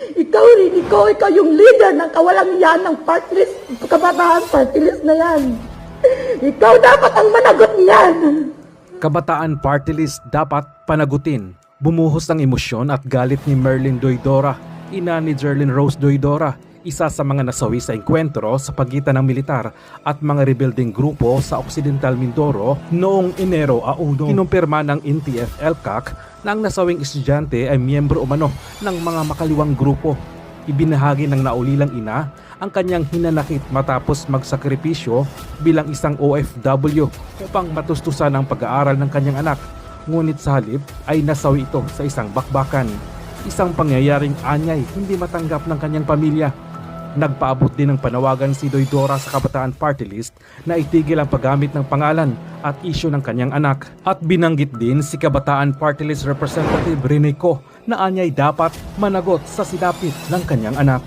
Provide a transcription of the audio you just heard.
Ikaw yung leader ng kawalang yan ng party list, kabataan party list na yan. Ikaw dapat ang managot niyan. Kabataan Party List dapat panagutin. Bumuhos ng emosyon at galit ni Merlin Doydora, ina ni Jerlyn Rose Doydora, isa sa mga nasawi sa engkwentro sa pagitan ng militar at mga rebelding grupo sa Occidental Mindoro noong Enero 1. Kinumpirma ng NTF-ELCAC na ang nasawing estudyante ay miyembro umano ng mga makaliwang grupo. Ibinahagi ng naulilang ina ang kanyang hinanakit matapos magsakripisyo bilang isang OFW upang matustusan ang pag-aaral ng kanyang anak. Ngunit sa halip ay nasawi ito sa isang bakbakan. Isang pangyayaring anyay hindi matanggap ng kanyang pamilya. Nagpaabot din ng panawagan si Doydora sa Kabataan Party List na itigil ang paggamit ng pangalan at isyu ng kanyang anak. At binanggit din si Kabataan Party List Representative Rene Co na anyay dapat managot sa sinapit ng kanyang anak.